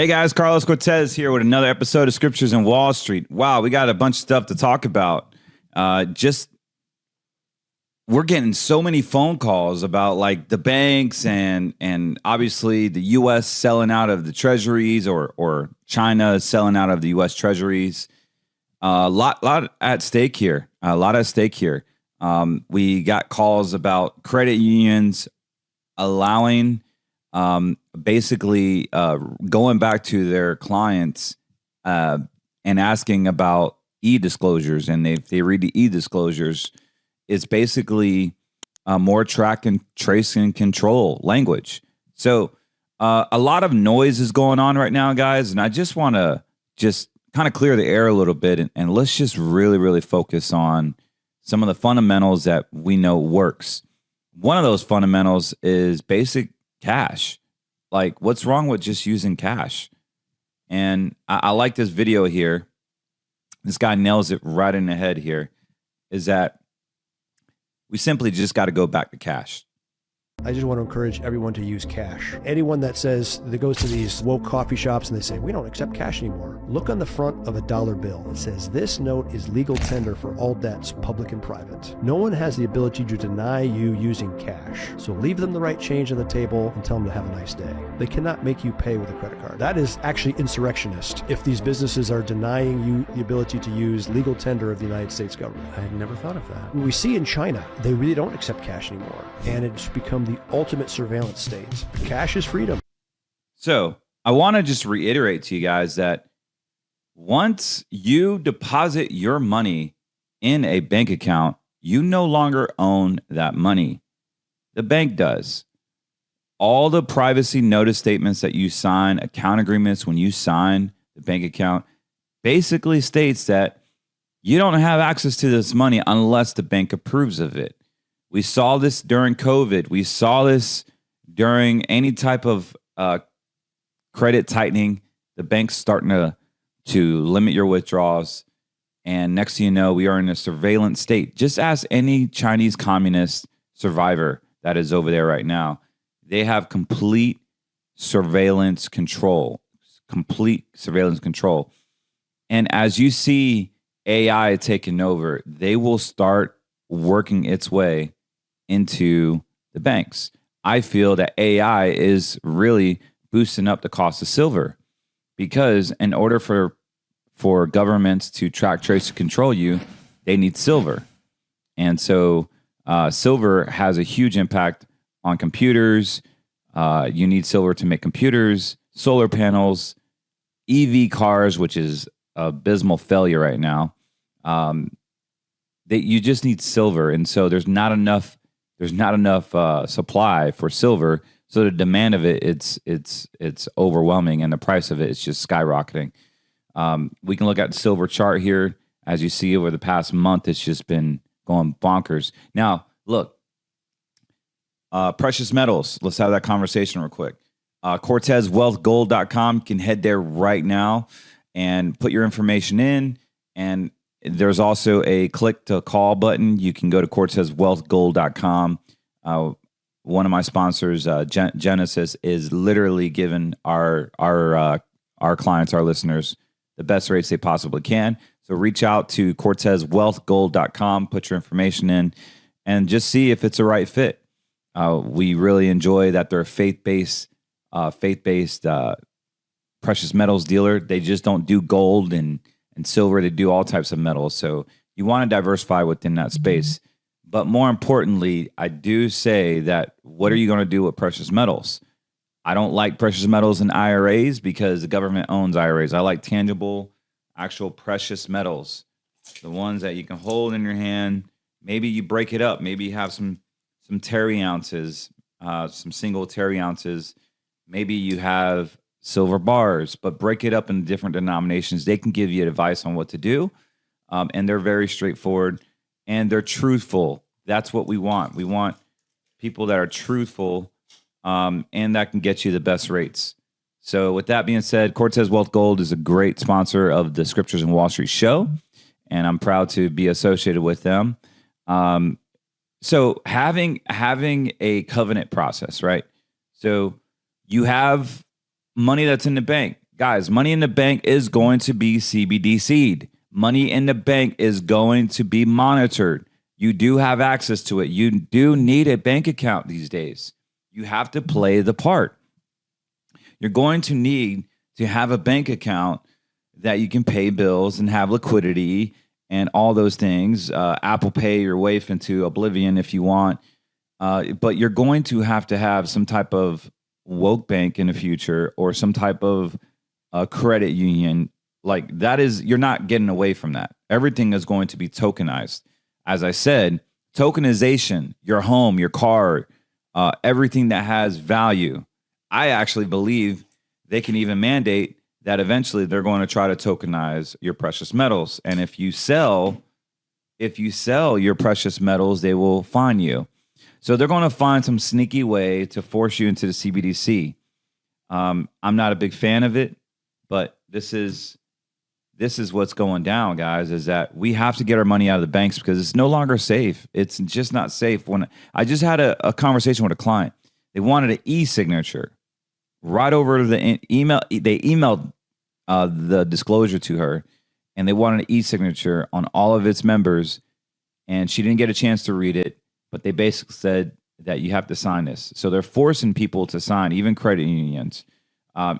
Hey guys, Carlos Cortez here with another episode of Scriptures in Wall Street. Wow, we got a bunch of stuff to talk about. We're getting so many phone calls about like the banks and obviously the U.S. selling out of the treasuries or China selling out of the U.S. treasuries. Lot at stake here. A lot at stake here. We got calls about credit unions allowing. Basically going back to their clients and asking about e-disclosures. And if they read the e-disclosures, it's basically more track and trace and control language. So a lot of noise is going on right now, guys. And I just want to just kind of clear the air a little bit. And let's just really, really focus on some of the fundamentals that we know works. One of those fundamentals is basic cash. Like, what's wrong with just using cash? And I like this video here. This guy nails it right in the head here, is that we simply just got to go back to cash. I just want to encourage everyone to use cash. Anyone that goes to these woke coffee shops and they say, we don't accept cash anymore. Look on the front of a dollar bill. It says, this note is legal tender for all debts, public and private. No one has the ability to deny you using cash. So leave them the right change on the table and tell them to have a nice day. They cannot make you pay with a credit card. That is actually insurrectionist if these businesses are denying you the ability to use legal tender of the United States government. I had never thought of that. We see in China, they really don't accept cash anymore. And it's become the ultimate surveillance state. Cash is freedom. So I want to just reiterate to you guys that once you deposit your money in a bank account, you no longer own that money. The bank does. All the privacy notice statements that you sign, account agreements when you sign the bank account, basically states that you don't have access to this money unless the bank approves of it. We saw this during COVID. We saw this during any type of credit tightening. The bank's starting to limit your withdrawals. And next thing you know, we are in a surveillance state. Just ask any Chinese communist survivor that is over there right now. They have complete surveillance control. Complete surveillance control. And as you see AI taking over, they will start working its way into the banks. I feel that AI is really boosting up the cost of silver because in order for governments to track, trace, and control you, they need silver. And so silver has a huge impact on computers. You need silver to make computers, solar panels, EV cars, which is abysmal failure right now. That you just need silver. And so there's not enough supply for silver, so the demand of it it's overwhelming, and the price of it is just skyrocketing. We can look at the silver chart here. As you see over the past month, it's just been going bonkers. Now, look, precious metals. Let's have that conversation real quick. CortezWealthGold.com. You can head there right now and put your information in, and there's also a click to call button. You can go to CortezWealthGold.com. One of my sponsors, Genesis, is literally giving our clients, our listeners, the best rates they possibly can. So reach out to CortezWealthGold.com, put your information in, and just see if it's a right fit. We really enjoy that they're a faith-based precious metals dealer. They just don't do gold and silver. They do all types of metals. So you want to diversify within that space. But more importantly, I do say that what are you going to do with precious metals? I don't like precious metals in IRAs because the government owns IRAs. I like tangible, actual precious metals, the ones that you can hold in your hand. Maybe you break it up. Maybe you have some terry ounces, some single terry ounces. Maybe you have silver bars, but break it up in different denominations. They can give you advice on what to do. And they're very straightforward and they're truthful. That's what we want. We want people that are truthful and that can get you the best rates. So with that being said, Cortez Wealth Gold is a great sponsor of the Scriptures in Wall Street show, and I'm proud to be associated with them. So having a covenant process, right? So you have money that's in the bank. Guys, money in the bank is going to be CBDC'd. Money in the bank is going to be monitored. You do have access to it. You do need a bank account these days. You have to play the part. You're going to need to have a bank account that you can pay bills and have liquidity and all those things. Apple Pay your wife into oblivion if you want. But you're going to have some type of woke bank in the future or some type of credit union. Like that is, you're not getting away from that. Everything is going to be tokenized. As I said, tokenization, your home, your car, everything that has value. I actually believe they can even mandate that eventually they're going to try to tokenize your precious metals. And if you sell your precious metals, they will fine you. So they're going to find some sneaky way to force you into the CBDC. I'm not a big fan of it, but this is what's going down, guys, is that we have to get our money out of the banks because it's no longer safe. It's just not safe. When I just had a conversation with a client, they wanted an e-signature right over to the email. They emailed the disclosure to her, and they wanted an e-signature on all of its members, and she didn't get a chance to read it, but they basically said that you have to sign this. So they're forcing people to sign, even credit unions.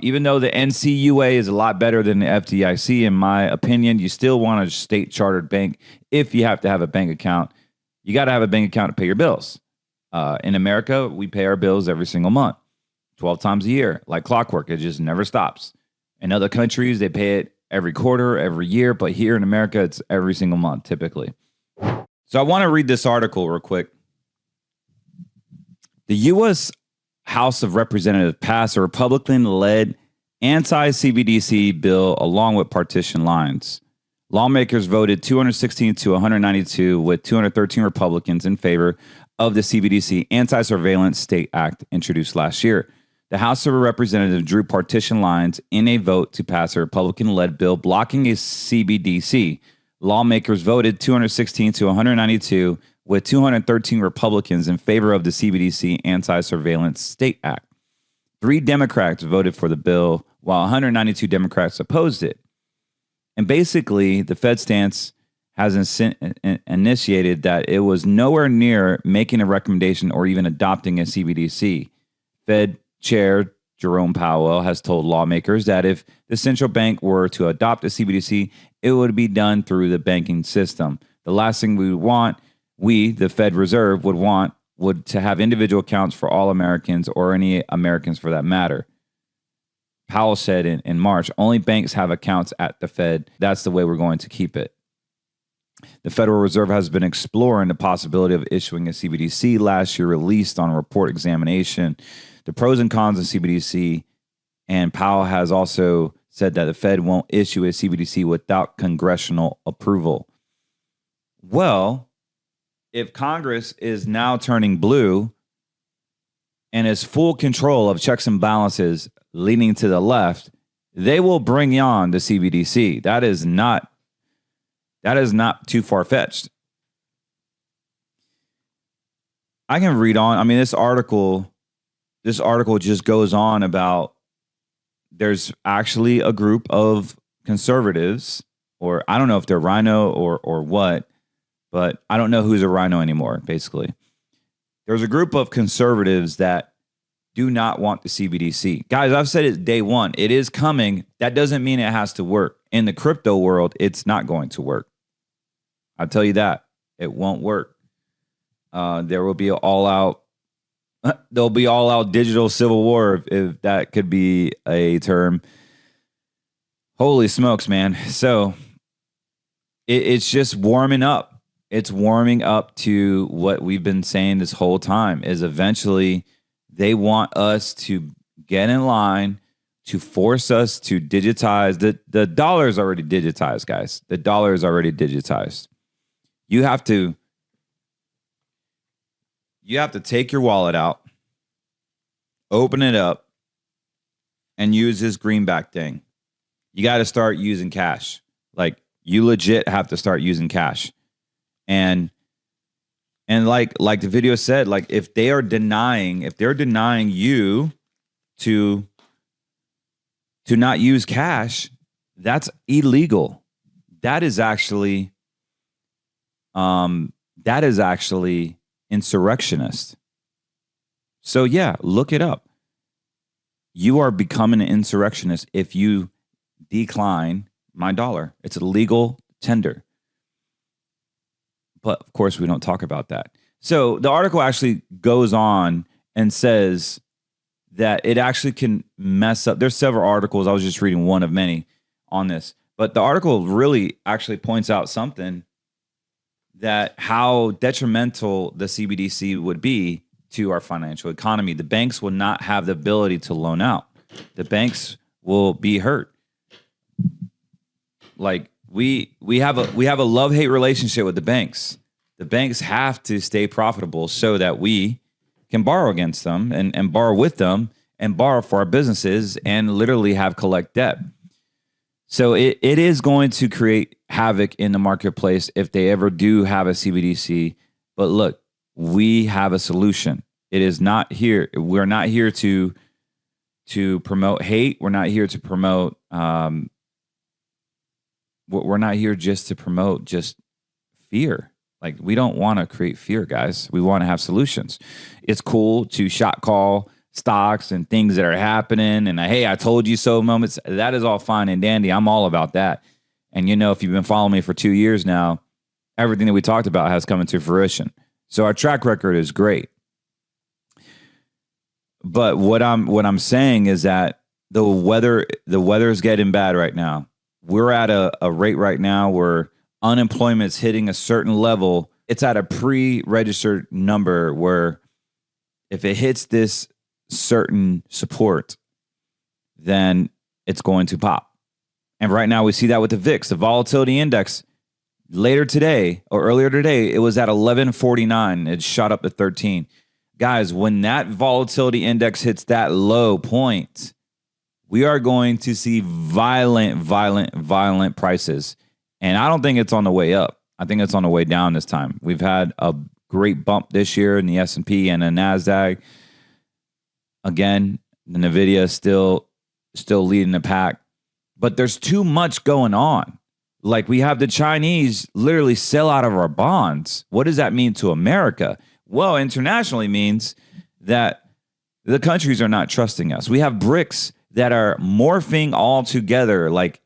Even though the NCUA is a lot better than the FDIC, in my opinion, you still want a state chartered bank. If you have to have a bank account, you got to have a bank account to pay your bills. In America, we pay our bills every single month, 12 times a year, like clockwork. It just never stops. In other countries, they pay it every quarter, every year. But here in America, it's every single month, typically. So I want to read this article real quick. The U.S. House of Representatives passed a Republican-led anti-CBDC bill along with partition lines. Lawmakers voted 216 to 192 with 213 Republicans in favor of the CBDC Anti-Surveillance State Act introduced last year. The House of Representatives drew partition lines in a vote to pass a Republican-led bill blocking a CBDC. Lawmakers voted 216 to 192 with 213 Republicans in favor of the CBDC Anti-Surveillance State Act. 3 Democrats voted for the bill, while 192 Democrats opposed it. And basically, the Fed stance has initiated that it was nowhere near making a recommendation or even adopting a CBDC. Fed Chair Jerome Powell has told lawmakers that if the central bank were to adopt a CBDC, it would be done through the banking system. The last thing we would want, the Fed Reserve, would to have individual accounts for all Americans or any Americans for that matter. Powell said in March, only banks have accounts at the Fed. That's the way we're going to keep it. The Federal Reserve has been exploring the possibility of issuing a CBDC last year, released on a report examination the pros and cons of CBDC. And Powell has also said that the Fed won't issue a CBDC without congressional approval. Well, if Congress is now turning blue and is full control of checks and balances leaning to the left, they will bring on the CBDC. That is not too far-fetched. I can read on. I mean, this article just goes on about there's actually a group of conservatives, or I don't know if they're rhino or what, but I don't know who's a rhino anymore, basically. There's a group of conservatives that do not want the CBDC. Guys, I've said it day one. It is coming. That doesn't mean it has to work. In the crypto world, it's not going to work. I'll tell you that. It won't work. There will be there'll be all-out digital civil war, if that could be a term. Holy smokes, man. So it's just warming up. It's warming up to what we've been saying this whole time, is eventually they want us to get in line, to force us to digitize. The dollar is already digitized, guys. The dollar is already digitized. You have to take your wallet out, open it up, and use this greenback thing. You got to start using cash. Like, you legit have to start using cash. And like the video said, like if they're denying you to to not use cash, that's illegal. That is actually insurrectionist. So yeah, look it up. You are becoming an insurrectionist if you decline my dollar. It's a legal tender. But of course, we don't talk about that. So the article actually goes on and says that it actually can mess up. There's several articles. I was just reading one of many on this. But the article really actually points out something, that how detrimental the CBDC would be to our financial economy. The banks will not have the ability to loan out. The banks will be hurt. Like we have a love-hate relationship with the banks. The banks have to stay profitable so that we can borrow against them and borrow with them and borrow for our businesses and literally have collect debt. So it is going to create havoc in the marketplace if they ever do have a CBDC. But look, we have a solution. It is not here. We're not here to promote hate. We're not here to promote. We're not here just to promote just fear. Like, we don't want to create fear, guys. We want to have solutions. It's cool to shot call stocks and things that are happening and hey, I told you so moments. That is all fine and dandy. I'm all about that. And if you've been following me for 2 years now, everything that we talked about has come into fruition. So our track record is great. But what I'm saying is that the weather is getting bad right now. We're at a rate right now where unemployment's hitting a certain level. It's at a pre-registered number where if it hits this certain support, then it's going to pop. And right now we see that with the VIX, the volatility index. Earlier today, it was at 1149. It shot up to 13. Guys, when that volatility index hits that low point, we are going to see violent prices. And I don't think it's on the way up. I think it's on the way down this time. We've had a great bump this year in the S&P and the NASDAQ. Again, the NVIDIA is still leading the pack. But there's too much going on. Like, we have the Chinese literally sell out of our bonds. What does that mean to America? Well, internationally means that the countries are not trusting us. We have BRICS that are morphing all together, like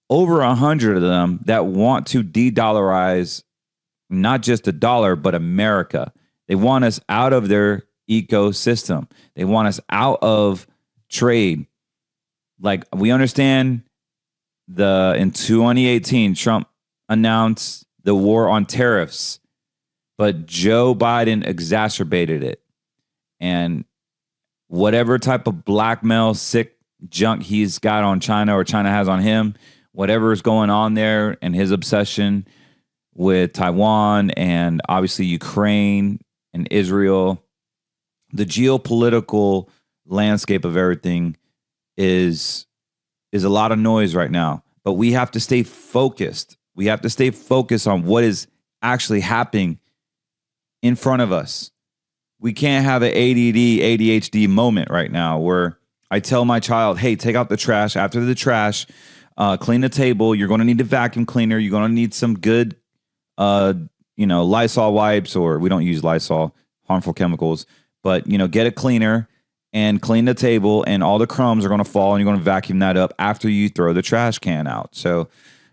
over 100 of them that want to de-dollarize not just the dollar, but America. They want us out of their ecosystem. They want us out of trade. Like, we understand in 2018, Trump announced the war on tariffs, but Joe Biden exacerbated it. And whatever type of blackmail, sick junk he's got on China or China has on him, whatever is going on there, and his obsession with Taiwan and obviously Ukraine and Israel, the geopolitical landscape of everything is a lot of noise right now. But we have to stay focused. We have to stay focused on what is actually happening in front of us. We can't have an ADD, ADHD moment right now where I tell my child, hey, take out the trash. After the trash, clean the table. You're going to need a vacuum cleaner. You're going to need some good, Lysol wipes, or we don't use Lysol, harmful chemicals. But, get a cleaner and clean the table, and all the crumbs are going to fall, and you're going to vacuum that up after you throw the trash can out. So,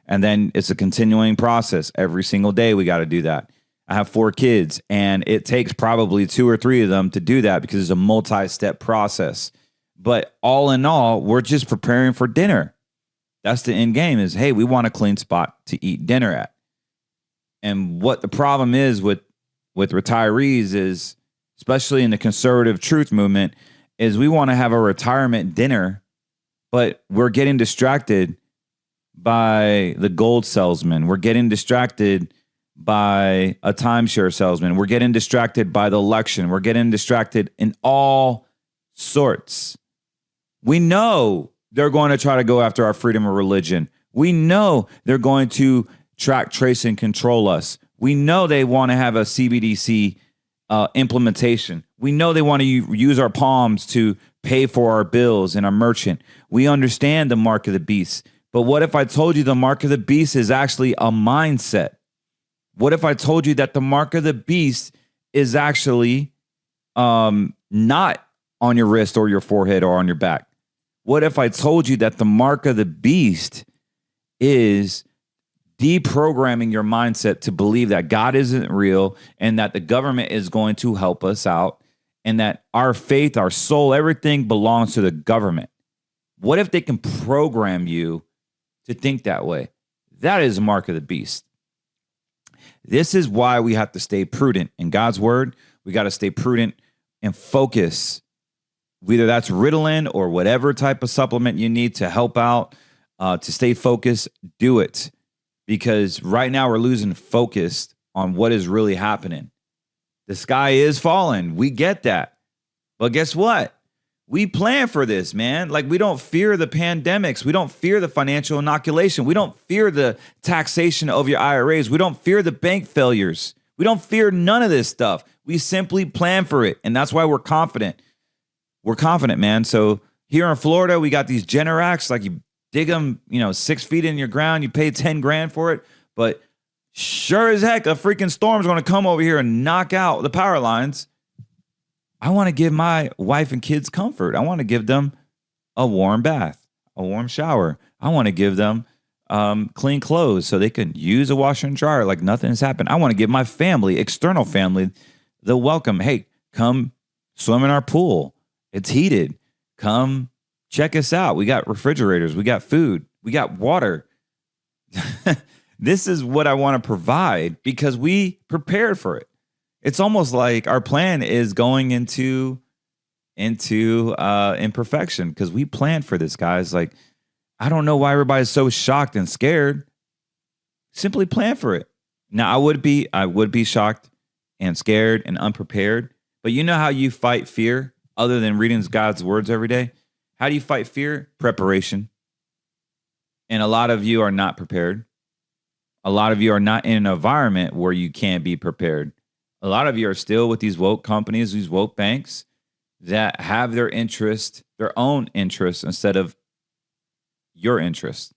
and then it's a continuing process. Every single day we got to do that. I have 4 kids, and it takes probably 2 or 3 of them to do that because it's a multi-step process. But all in all, we're just preparing for dinner. That's the end game is, hey, we want a clean spot to eat dinner at. And what the problem is with retirees is, especially in the conservative truth movement, is we want to have a retirement dinner, but we're getting distracted by the gold salesman. We're getting distracted by a timeshare salesman. We're getting distracted by the election. We're getting distracted in all sorts. We know they're going to try to go after our freedom of religion. We know they're going to track, trace, and control us. We know they want to have a CBDC implementation. We know they want to use our palms to pay for our bills and our merchant. We understand the mark of the beast. But what if I told you the mark of the beast is actually a mindset? What if I told you that the mark of the beast is actually not on your wrist or your forehead or on your back? What if I told you that the mark of the beast is deprogramming your mindset to believe that God isn't real and that the government is going to help us out and that our faith, our soul, everything belongs to the government? What if they can program you to think that way? That is the mark of the beast. This is why we have to stay prudent in God's word. We got to stay prudent and focus. Whether that's Ritalin or whatever type of supplement you need to help out, to stay focused, do it. Because right now we're losing focus on what is really happening. The sky is falling. We get that. But guess what? We plan for this, man. Like, we don't fear the pandemics. We don't fear the financial inoculation. We don't fear the taxation of your IRAs. We don't fear the bank failures. We don't fear none of this stuff. We simply plan for it. And that's why we're confident. We're confident, man. So here in Florida, we got these Generacs, like you dig them, 6 feet in your ground. You pay 10 grand for it. But sure as heck, a freaking storm's going to come over here and knock out the power lines. I want to give my wife and kids comfort. I want to give them a warm bath, a warm shower. I want to give them clean clothes so they can use a washer and dryer like nothing's happened. I want to give my family, external family, the welcome. Hey, come swim in our pool. It's heated. Come check us out. We got refrigerators. We got food. We got water. This is what I want to provide because we prepared for it. It's almost like our plan is going into imperfection because we planned for this, guys. Like, I don't know why everybody's so shocked and scared. Simply plan for it. Now, I would be shocked and scared and unprepared. But you know how you fight fear other than reading God's words every day? How do you fight fear? Preparation. And a lot of you are not prepared. A lot of you are not in an environment where you can be prepared. A lot of you are still with these woke companies, these woke banks that have their own interest instead of your interest.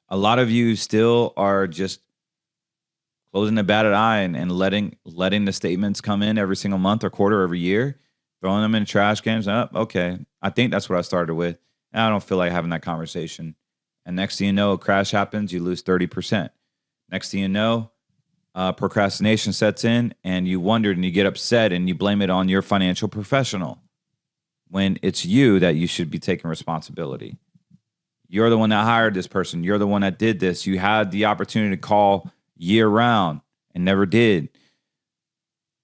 A lot of you still are just closing a batted eye and letting the statements come in every single month or quarter, every year, throwing them in trash cans. Oh, okay, I think that's what I started with. And I don't feel like having that conversation. And next thing you know, a crash happens, you lose 30%. Next thing you know, procrastination sets in and you wondered and you get upset and you blame it on your financial professional when it's you that you should be taking responsibility. You're the one that hired this person. You're the one that did this. You had the opportunity to call year round and never did.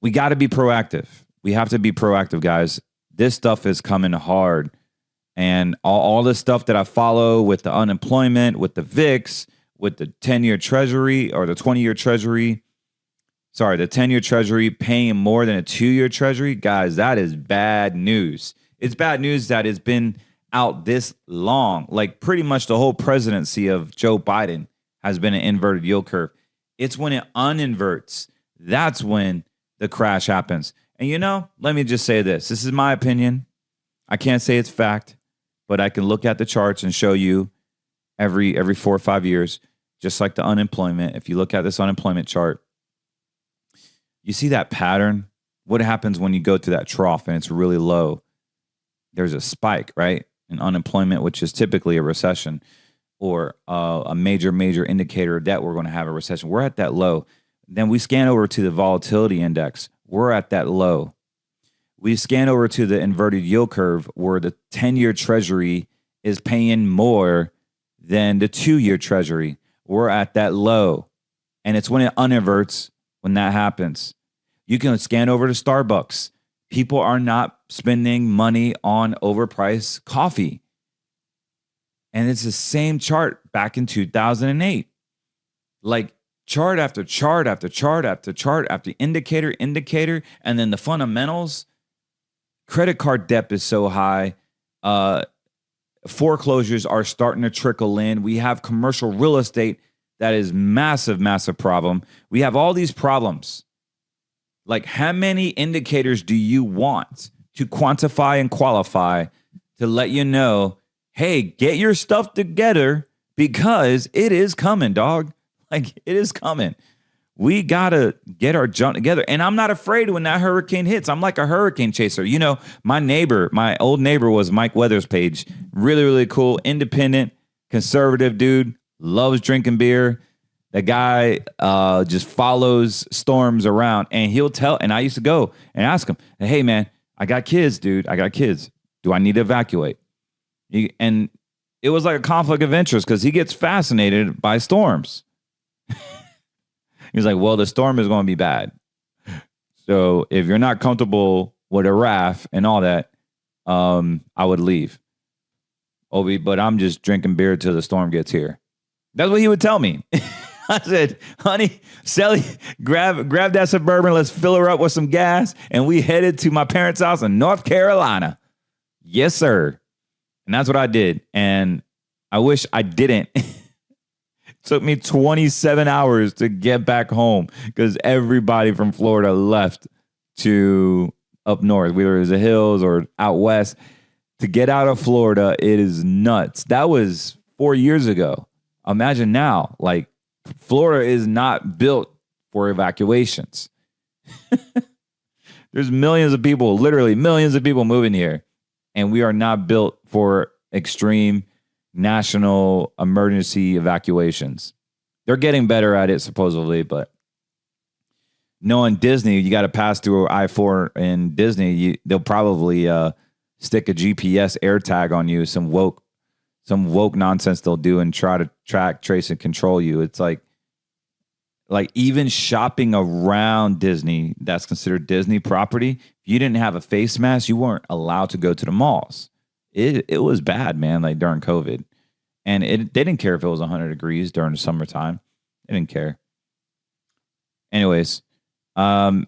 We got to be proactive. We have to be proactive, guys. This stuff is coming hard. And all the stuff that I follow with the unemployment, with the VIX, with the 10-year treasury or the 20-year treasury, the 10-year treasury paying more than a 2-year treasury, guys, that is bad news. It's bad news that it's been out this long. Like pretty much the whole presidency of Joe Biden has been an inverted yield curve. It's when it uninverts, that's when the crash happens. And let me just say this. This is my opinion. I can't say it's fact, but I can look at the charts and show you every 4 or 5 years, just like the unemployment. If you look at this unemployment chart, you see that pattern. What happens when you go to that trough and it's really low? There's a spike, right? In unemployment, which is typically a recession or a major indicator that we're going to have a recession. We're at that low. Then we scan over to the volatility index. We're at that low. We scan over to the inverted yield curve where the 10-year treasury is paying more than the 2-year treasury. We're at that low. And it's when it uninverts when that happens. You can scan over to Starbucks. People are not spending money on overpriced coffee. And it's the same chart back in 2008. Like chart after chart after chart after chart after indicator, and then the fundamentals. Credit card debt is so high. Foreclosures are starting to trickle in. We have commercial real estate that is massive problem. We have all these problems. Like, how many indicators do you want? to quantify and qualify to let you know, hey, get your stuff together because it is coming, dog. Like, it is coming. We got to get our junk together. And I'm not afraid when that hurricane hits. I'm like a hurricane chaser. You know, my old neighbor was Mike Weathers' page. Really, really cool, independent, conservative dude, loves drinking beer. The guy just follows storms around, and he'll tell. And I used to go and ask him, hey, man, I got kids, dude. I got kids. Do I need to evacuate? And it was like a conflict of interest because he gets fascinated by storms. He's like, well, the storm is going to be bad. So if you're not comfortable with a raft and all that, I would leave. Obi, but I'm just drinking beer till the storm gets here. That's what he would tell me. I said, honey, Sally, grab that Suburban. Let's fill her up with some gas. And we headed to my parents' house in North Carolina. Yes, sir. And that's what I did. And I wish I didn't. It took me 27 hours to get back home because everybody from Florida left to up north, whether it was the hills or out west. To get out of Florida, it is nuts. That was 4 years ago. Imagine now, like, Florida is not built for evacuations. There's millions of people, literally millions of people moving here. And we are not built for extreme national emergency evacuations. They're getting better at it, supposedly, but knowing Disney, you got to pass through I-4 in Disney. They'll probably stick a GPS air tag on you, some woke nonsense they'll do and try to track, trace, and control you. It's like even shopping around Disney, that's considered Disney property. If you didn't have a face mask, you weren't allowed to go to the malls. It was bad, man, like during COVID. And they didn't care if it was 100 degrees during the summertime. They didn't care. Anyways, I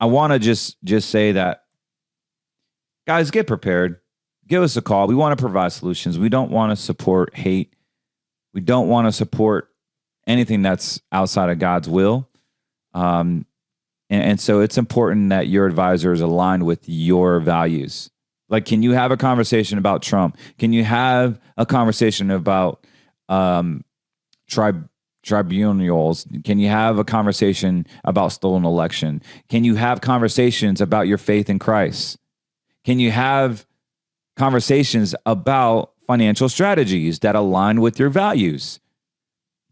want to just say that, guys, get prepared. Give us a call. We want to provide solutions. We don't want to support hate. We don't want to support anything that's outside of God's will. And so it's important that your advisor is aligned with your values. Like, can you have a conversation about Trump? Can you have a conversation about tribunals? Can you have a conversation about stolen election? Can you have conversations about your faith in Christ? Can you have conversations about financial strategies that align with your values?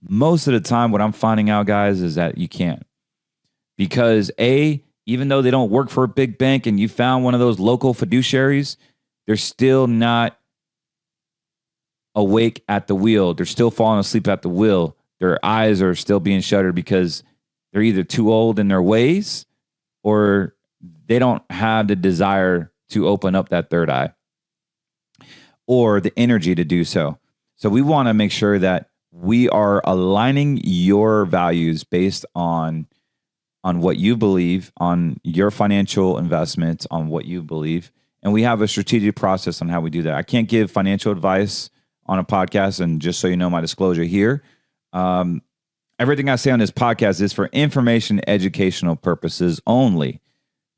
Most of the time, what I'm finding out, guys, is that you can't. Because even though they don't work for a big bank and you found one of those local fiduciaries, they're still not awake at the wheel. They're still falling asleep at the wheel. Their eyes are still being shuttered because they're either too old in their ways or they don't have the desire to open up that third eye or the energy to do so. So we want to make sure that we are aligning your values based on what you believe, on your financial investments, on what you believe. And we have a strategic process on how we do that. I can't give financial advice on a podcast. And just so you know, my disclosure here, everything I say on this podcast is for information, educational purposes only.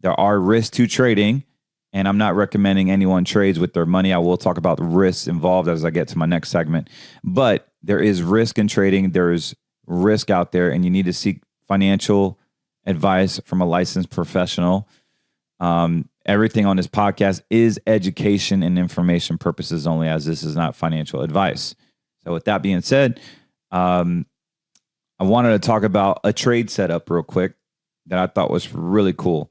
There are risks to trading, and I'm not recommending anyone trades with their money. I will talk about the risks involved as I get to my next segment. But there is risk in trading. There is risk out there, and you need to seek financial advice from a licensed professional. Everything on this podcast is education and information purposes only, as this is not financial advice. So with that being said, I wanted to talk about a trade setup real quick that I thought was really cool.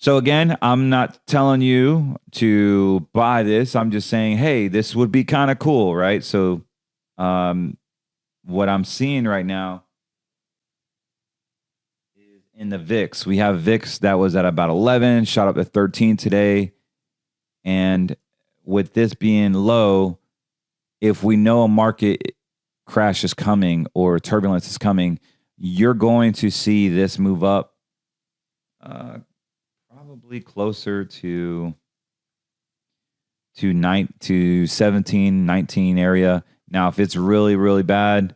So again, I'm not telling you to buy this. I'm just saying, hey, this would be kind of cool, right? So what I'm seeing right now is in the VIX. We have VIX that was at about 11, shot up to 13 today. And with this being low, if we know a market crash is coming or turbulence is coming, you're going to see this move up probably closer to 17, 19 area. Now, if it's really, really bad,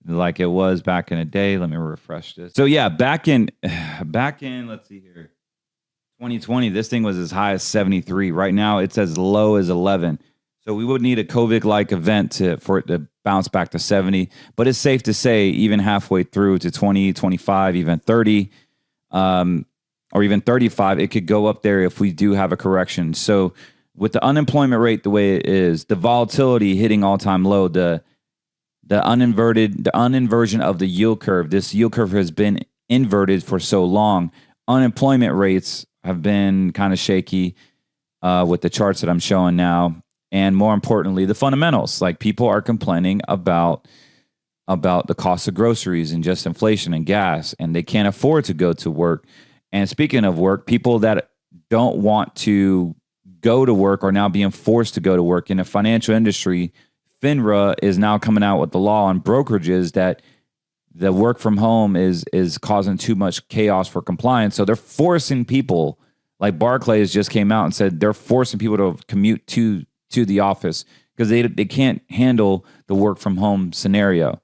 like it was back in the day, let me refresh this. So yeah, back in, let's see here, 2020, this thing was as high as 73. Right now, it's as low as 11. So we would need a COVID-like event for it to bounce back to 70. But it's safe to say, even halfway through to 20, 25, even 30, or even 35, it could go up there if we do have a correction. So with the unemployment rate the way it is, the volatility hitting all-time low, the uninversion of the yield curve, this yield curve has been inverted for so long. Unemployment rates have been kind of shaky with the charts that I'm showing now. And more importantly, the fundamentals, like people are complaining about the cost of groceries and just inflation and gas, and they can't afford to go to work. And speaking of work, people that don't want to go to work are now being forced to go to work. In the financial industry, FINRA is now coming out with the law on brokerages that the work from home is causing too much chaos for compliance. So they're forcing people, like Barclays just came out and said they're forcing people to commute to the office because they can't handle the work from home scenario.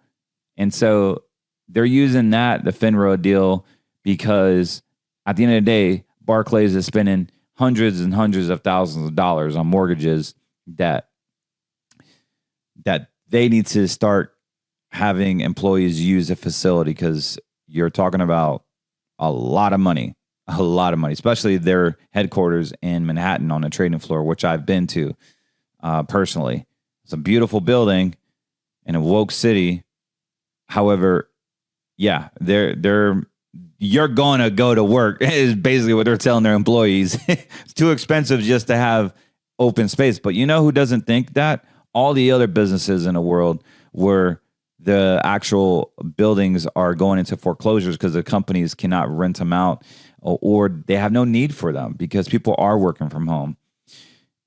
And so they're using the FINRA deal, because at the end of the day, Barclays is spending hundreds and hundreds of thousands of dollars on mortgages that they need to start having employees use a facility, because you're talking about a lot of money, especially their headquarters in Manhattan on the trading floor, which I've been to personally. It's a beautiful building in a woke city. However, yeah, you're going to go to work is basically what they're telling their employees. It's too expensive just to have open space. But you know who doesn't think that? All the other businesses in the world where the actual buildings are going into foreclosures because the companies cannot rent them out, or they have no need for them because people are working from home.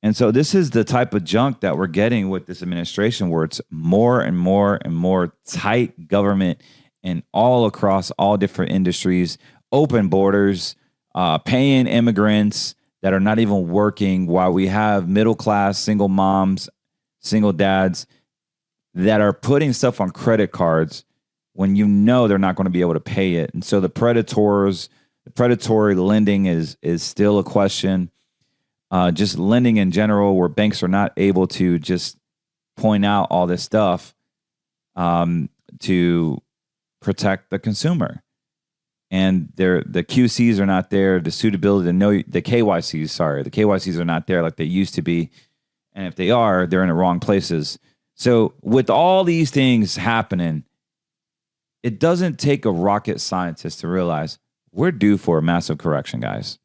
And so this is the type of junk that we're getting with this administration, where it's more and more and more tight government and all across all different industries, open borders, paying immigrants that are not even working, while we have middle class, single moms, single dads that are putting stuff on credit cards when you know they're not going to be able to pay it. And so the predatory lending is still a question. Just lending in general, where banks are not able to just point out all this stuff to protect the consumer. And the QCs are not there, the suitability, the KYCs are not there like they used to be. And if they are, they're in the wrong places. So with all these things happening, it doesn't take a rocket scientist to realize we're due for a massive correction, guys.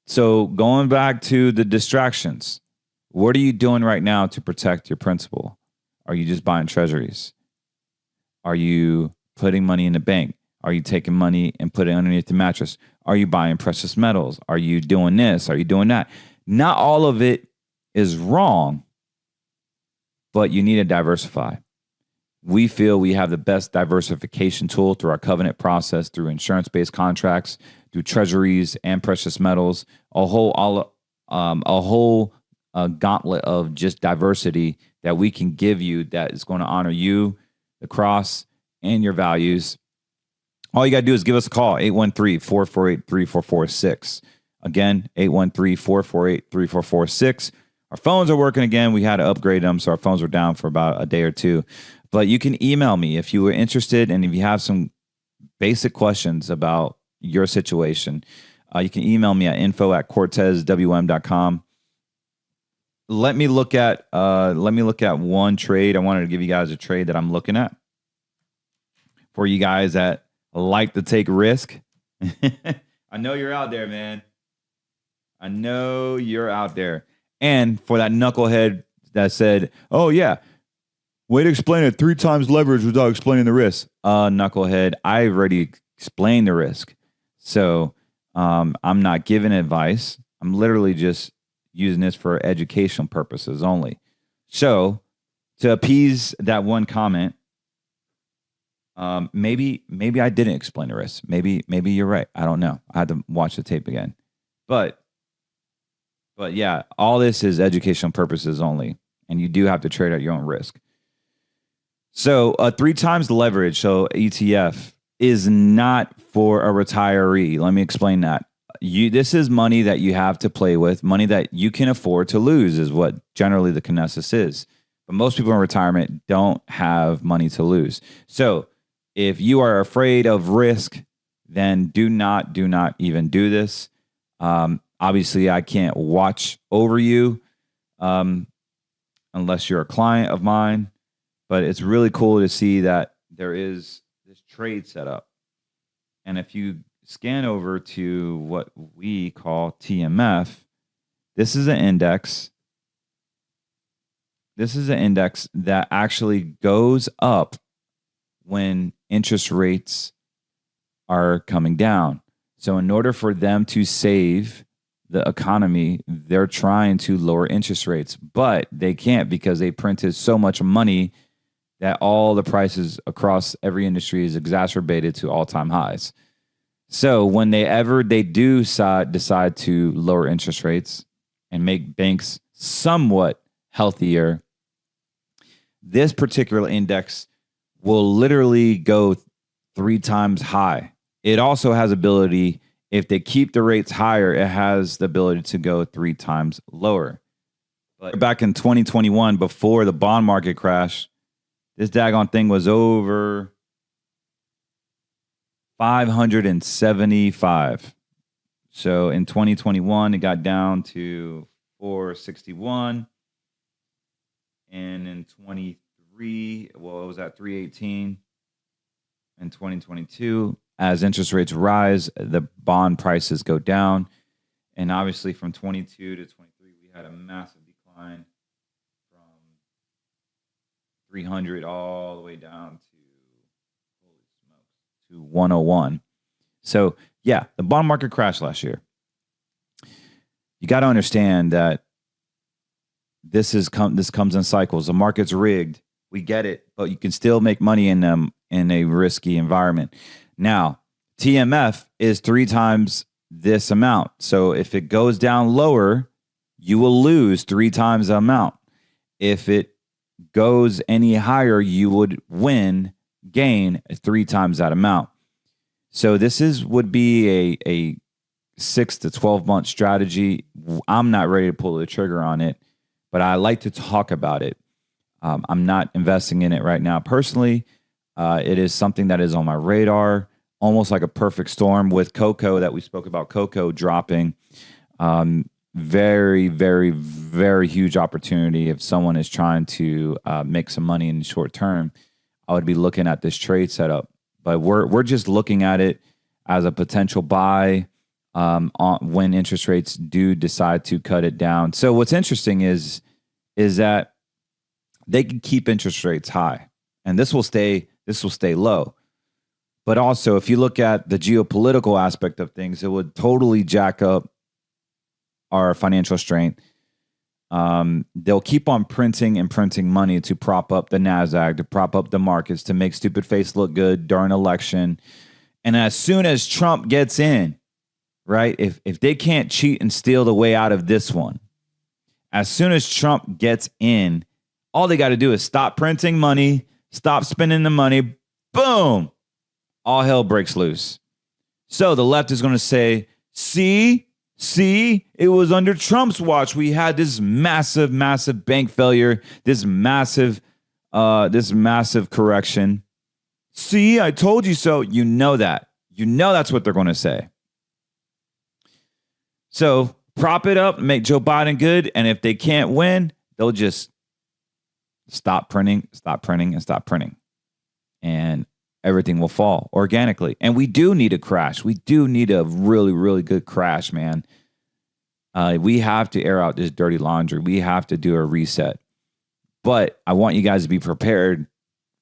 So going back to the distractions, what are you doing right now to protect your principal? Are you just buying treasuries? Are you putting money in the bank? Are you taking money and putting it underneath the mattress? Are you buying precious metals? Are you doing this? Are you doing that? Not all of it is wrong, but you need to diversify. We feel we have the best diversification tool through our covenant process, through insurance-based contracts, through treasuries and precious metals, a whole gauntlet of just diversity that we can give you that is going to honor you, the cross, and your values. All you got to do is give us a call, 813-448-3446. Again, 813-448-3446. Our phones are working again. We had to upgrade them, so our phones were down for about a day or two. But you can email me if you were interested, and if you have some basic questions about your situation, you can email me at info@cortezwm.com. Let me look at one trade. I wanted to give you guys a trade that I'm looking at for you guys that like to take risk. I know you're out there, man. I know you're out there. And for that knucklehead that said, "Oh yeah, way to explain it 3 times leverage without explaining the risk." Knucklehead, I already explained the risk. So I'm not giving advice. I'm literally just using this for educational purposes only. So to appease that one comment, maybe I didn't explain the risk. Maybe you're right. I don't know. I had to watch the tape again. But yeah, all this is educational purposes only, and you do have to trade at your own risk. So 3 times leverage, so ETF, is not for a retiree. Let me explain that. this is money that you have to play with, money that you can afford to lose is what generally the consensus is. But most people in retirement don't have money to lose. So if you are afraid of risk, then do not even do this. Obviously, I can't watch over you unless you're a client of mine. But it's really cool to see that there is this trade set up. And if you scan over to what we call TMF, this is an index. This is an index that actually goes up when interest rates are coming down. So in order for them to save the economy, they're trying to lower interest rates, but they can't because they printed so much money that all the prices across every industry is exacerbated to all-time highs. So when they do decide to lower interest rates and make banks somewhat healthier, this particular index will literally go 3 times high. It also has ability, if they keep the rates higher, it has the ability to go 3 times lower. But back in 2021, before the bond market crash, this daggone thing was over 575. So in 2021, it got down to 461. And in 23, well, it was at 318. In 2022, as interest rates rise, the bond prices go down. And obviously from 22 to 23, we had a massive decline from 300 all the way down to, holy smokes, to 101. So yeah, the bond market crashed last year. You got to understand that this comes in cycles. The market's rigged. We get it, but you can still make money in a risky environment. Now, TMF is 3 times this amount. So if it goes down lower, you will lose 3 times the amount. If it goes any higher, you would gain 3 times that amount. So this would be a 6 to 12 month strategy. I'm not ready to pull the trigger on it, but I like to talk about it. I'm not investing in it right now personally. It is something that is on my radar, almost like a perfect storm with cocoa that we spoke about, cocoa dropping. Very, very, very huge opportunity. If someone is trying to make some money in the short term, I would be looking at this trade setup. But we're just looking at it as a potential buy when interest rates do decide to cut it down. So what's interesting is that they can keep interest rates high, and this will stay low. But also, if you look at the geopolitical aspect of things, it would totally jack up our financial strength. They'll keep on printing money to prop up the NASDAQ, to prop up the markets, to make stupid face look good during election. And as soon as Trump gets in, right, if they can't cheat and steal the way out of this one, as soon as Trump gets in, all they got to do is stop printing money, stop spending the money, boom, all hell breaks loose. So the left is going to say, see, it was under Trump's watch. We had this massive, massive bank failure, this massive correction. See, I told you so. You know that. You know that's what they're going to say. So prop it up, make Joe Biden good, and if they can't win, they'll just stop printing, and everything will fall organically. And we do need a crash. We do need a really, really good crash, man. We have to air out this dirty laundry. We have to do a reset. But I want you guys to be prepared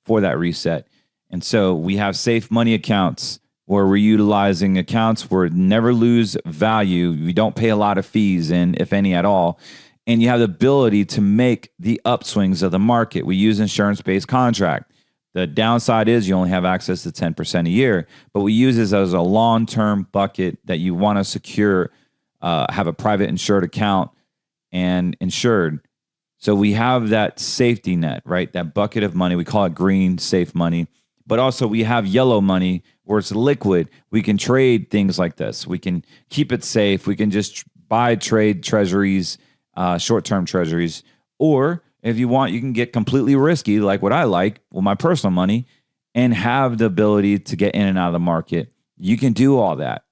for that reset. And so we have safe money accounts where we're utilizing accounts where never lose value. We don't pay a lot of fees, and if any at all. And you have the ability to make the upswings of the market. We use insurance-based contract. The downside is you only have access to 10% a year, but we use this as a long-term bucket that you want to secure, have a private insured account and insured. So we have that safety net, right? That bucket of money. We call it green safe money. but also we have yellow money where it's liquid. We can trade things like this. We can keep it safe. We can just buy, trade treasuries, short-term treasuries. Or if you want, you can get completely risky, like what I like with my personal money, and have the ability to get in and out of the market. You can do all that,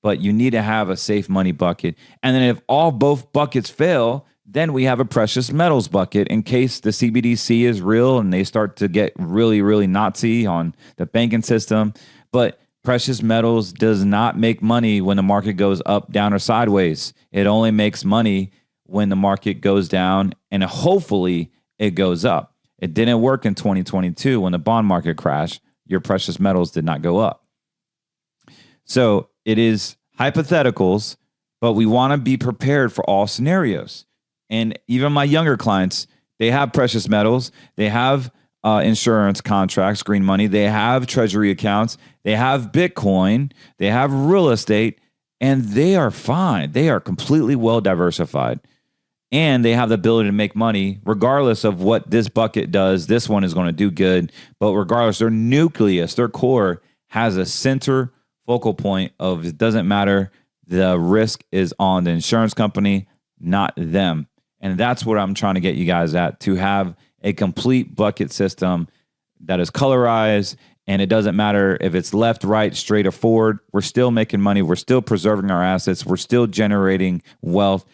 but you need to have a safe money bucket. And then if both buckets fail, then we have a precious metals bucket in case the CBDC is real and they start to get really, really Nazi on the banking system. But precious metals does not make money when the market goes up, down, or sideways. It only makes money when the market goes down, and hopefully it goes up. It didn't work in 2022 when the bond market crashed. Your precious metals did not go up. So it is hypotheticals, but we want to be prepared for all scenarios. And even my younger clients, they have precious metals, they have insurance contracts, green money, they have treasury accounts, they have Bitcoin, they have real estate, and they are fine. They are completely well diversified. And they have the ability to make money regardless of what this bucket does. This one is going to do good. But regardless, their nucleus, their core has a center focal point of it doesn't matter. The risk is on the insurance company, not them. And that's what I'm trying to get you guys at, to have a complete bucket system that is colorized. And it doesn't matter if it's left, right, straight, or forward. We're still making money. We're still preserving our assets. We're still generating wealth.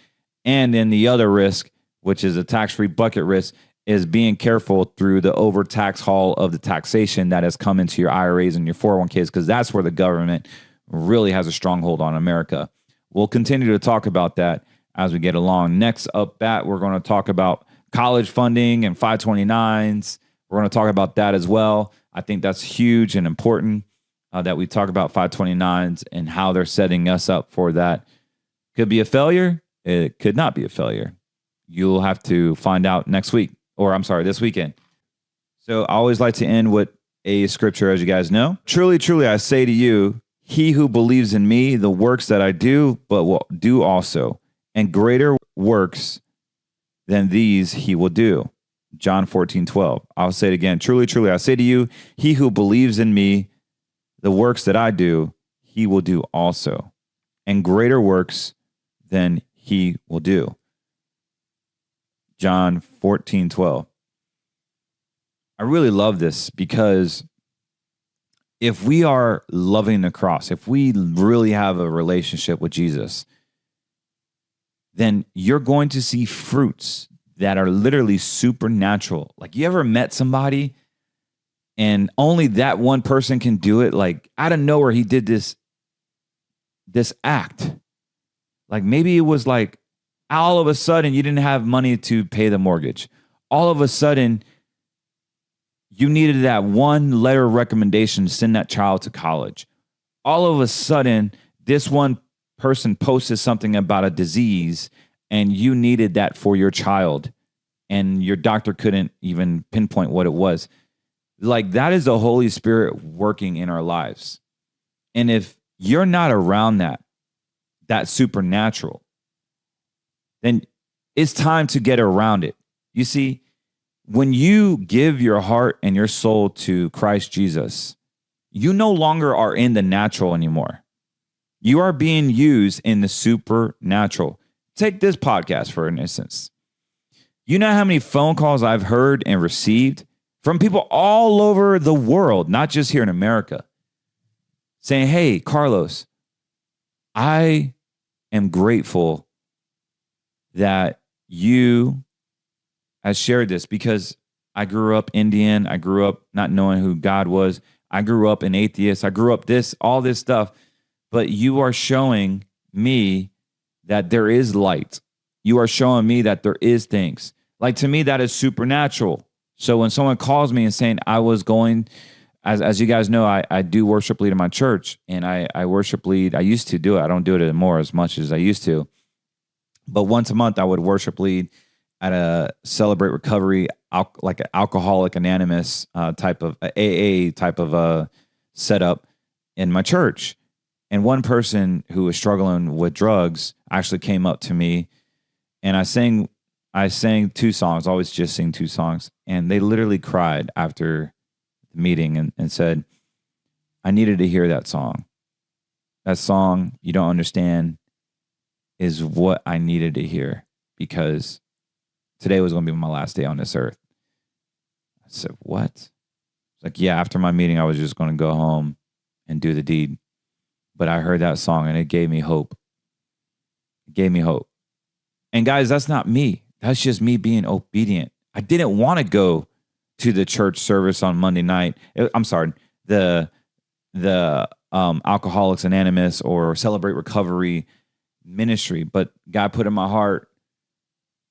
And then the other risk, which is a tax-free bucket risk, is being careful through the overtax haul of the taxation that has come into your IRAs and your 401ks, because that's where the government really has a stronghold on America. We'll continue to talk about that as we get along. Next up, we're going to talk about college funding and 529s. We're going to talk about that as well. I think that's huge and important that we talk about 529s and how they're setting us up for that. Could be a failure. It could not be a failure. You'll have to find out next week, this weekend. So I always like to end with a scripture, as you guys know. Truly, truly, I say to you, he who believes in me, the works that I do, but will do also, and greater works than these he will do. John 14:12. I'll say it again. Truly, truly, I say to you, he who believes in me, the works that I do, he will do also, and greater works than he will do. John 14:12. I really love this because if we are loving the cross, if we really have a relationship with Jesus, then you're going to see fruits that are literally supernatural. Like, you ever met somebody and only that one person can do it? Like, out of nowhere, he did this act. Like, maybe it was like all of a sudden you didn't have money to pay the mortgage. All of a sudden you needed that one letter of recommendation to send that child to college. All of a sudden this one person posted something about a disease and you needed that for your child and your doctor couldn't even pinpoint what it was. Like, that is the Holy Spirit working in our lives. And if you're not around that supernatural, then it's time to get around it. You see, when you give your heart and your soul to Christ Jesus, you no longer are in the natural anymore. You are being used in the supernatural. Take this podcast for an instance. You know how many phone calls I've heard and received from people all over the world, not just here in America, saying, hey, Carlos, I am grateful that you have shared this because I grew up Indian. I grew up not knowing who God was. I grew up an atheist. I grew up all this stuff. But you are showing me that there is light. You are showing me that there is things. Like, to me, that is supernatural. So when someone calls me and saying I was going, as you guys know, I do worship lead in my church, and I worship lead. I used to do it. I don't do it anymore as much as I used to. But once a month, I would worship lead at a Celebrate Recovery, like an Alcoholic Anonymous type of AA type of setup in my church. And one person who was struggling with drugs actually came up to me, and I sang 2 songs. I always just sing 2 songs, and they literally cried after the meeting and said, I needed to hear that song. That song, You Don't Understand, is what I needed to hear because today was going to be my last day on this earth. I said, what? It's like, yeah, after my meeting, I was just going to go home and do the deed. But I heard that song and it gave me hope. It gave me hope. And guys, that's not me. That's just me being obedient. I didn't want to go to the church service on Monday night. I'm sorry, the Alcoholics Anonymous or Celebrate Recovery ministry. But God put in my heart,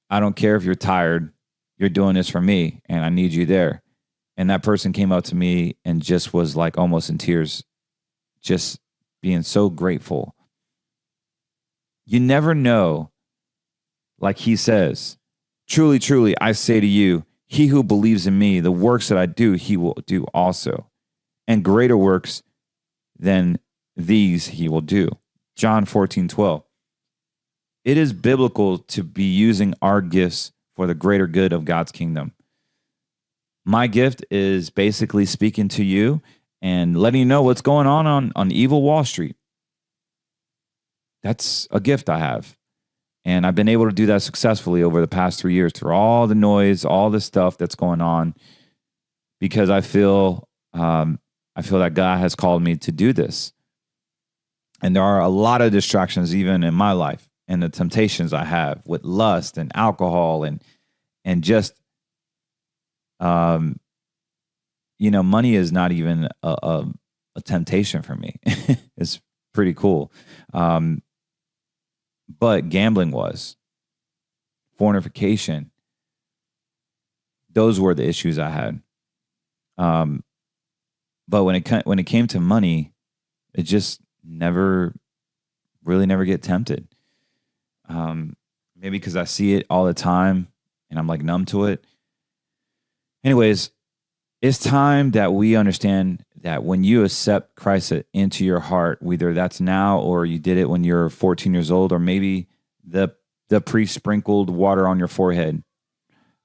I don't care if you're tired, you're doing this for me and I need you there. And that person came up to me and just was like almost in tears, just being so grateful. You never know, like he says, truly, truly, I say to you, he who believes in me, the works that I do, he will do also. And greater works than these he will do. John 14:12. It is biblical to be using our gifts for the greater good of God's kingdom. My gift is basically speaking to you and letting you know what's going on evil Wall Street. That's a gift I have. And I've been able to do that successfully over the past 3 years through all the noise, all the stuff that's going on, because I feel that God has called me to do this. And there are a lot of distractions even in my life and the temptations I have with lust and alcohol and just, money is not even a temptation for me. It's pretty cool. But gambling was, fornication. Those were the issues I had. But when it came to money, it just never get tempted. Maybe because I see it all the time and I'm like numb to it. Anyways, it's time that we understand that when you accept Christ into your heart, whether that's now or you did it when you're 14 years old, or maybe the pre-sprinkled water on your forehead.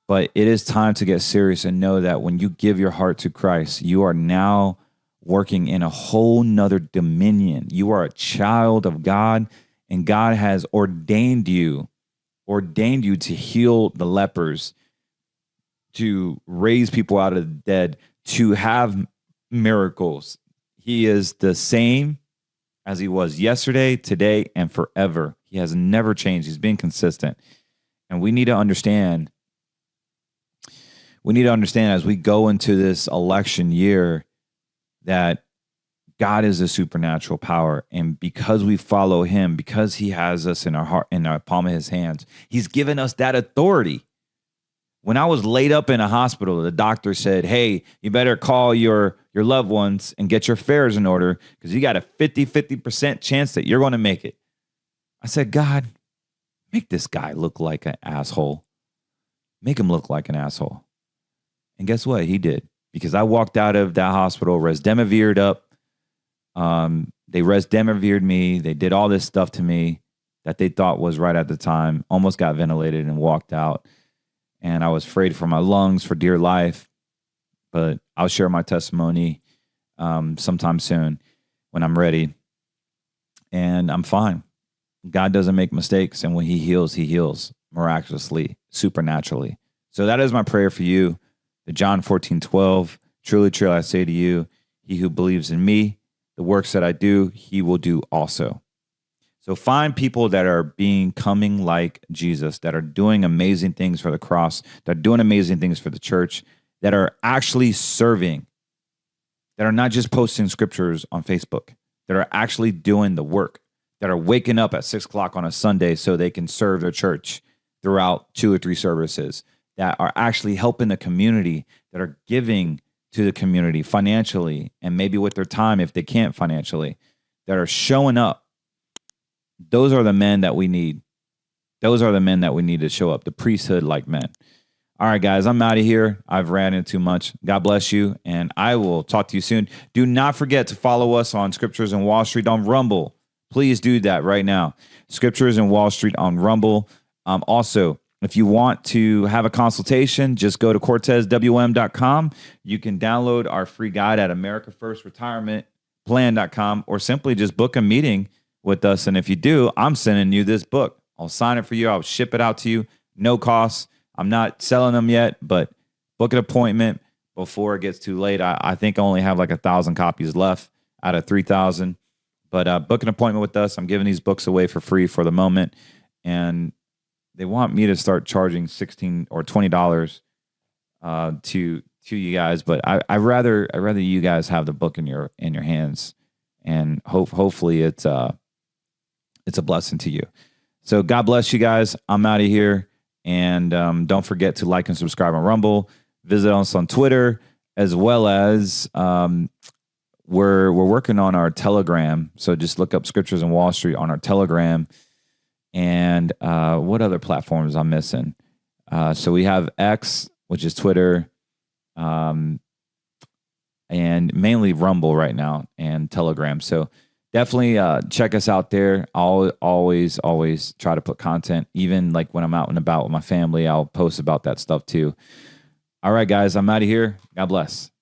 But it is time to get serious and know that when you give your heart to Christ, you are now working in a whole nother dominion. You are a child of God, and God has ordained you to heal the lepers, to raise people out of the dead, to have miracles. He is the same as he was yesterday, today, and forever. He has never changed. He's been consistent. And we need to understand as we go into this election year that God is a supernatural power. And because we follow him, because he has us in our heart, in our palm of his hands, he's given us that authority. When I was laid up in a hospital, the doctor said, hey, you better call your loved ones and get your affairs in order because you got a 50% chance that you're going to make it. I said, God, make this guy look like an asshole. Make him look like an asshole. And guess what? He did. Because I walked out of that hospital, Resdemivired up. They Resdemivired me. They did all this stuff to me that they thought was right at the time. Almost got ventilated and walked out. And I was afraid for my lungs for dear life. But I'll share my testimony sometime soon when I'm ready. And I'm fine. God doesn't make mistakes. And when he heals miraculously, supernaturally. So that is my prayer for you. The John 14:12. Truly, truly, I say to you, he who believes in me, the works that I do, he will do also. So find people that are becoming like Jesus, that are doing amazing things for the cross, that are doing amazing things for the church, that are actually serving, that are not just posting scriptures on Facebook, that are actually doing the work, that are waking up at 6 o'clock on a Sunday so they can serve their church throughout 2 or 3 services, that are actually helping the community, that are giving to the community financially and maybe with their time if they can't financially, that are showing up. Those are the men that we need. Those are the men that we need to show up, the priesthood-like men. All right, guys, I'm out of here. I've ran in too much. God bless you, and I will talk to you soon. Do not forget to follow us on Scriptures and Wall Street on Rumble. Please do that right now. Scriptures and Wall Street on Rumble. Also, If you want to have a consultation, just go to cortezwm.com. You can download our free guide at americafirstretirementplan.com, or simply just book a meeting with us. And if you do, I'm sending you this book. I'll sign it for you. I'll ship it out to you. No cost. I'm not selling them yet, but book an appointment before it gets too late. I think I only have like 1,000 copies left out of 3,000. But book an appointment with us. I'm giving these books away for free for the moment. And they want me to start charging $16 or $20 to you guys, but I rather you guys have the book in your hands, and hopefully it's a blessing to you. So God bless you guys. I'm out of here, and don't forget to like and subscribe on Rumble. Visit us on Twitter, as well as we're working on our Telegram. So just look up Scriptures and Wallstreet on our Telegram. And what other platforms I'm missing? So we have X, which is Twitter, and mainly Rumble right now, and Telegram. So definitely check us out there. I'll always try to put content. Even like when I'm out and about with my family, I'll post about that stuff too. All right, guys, I'm out of here. God bless.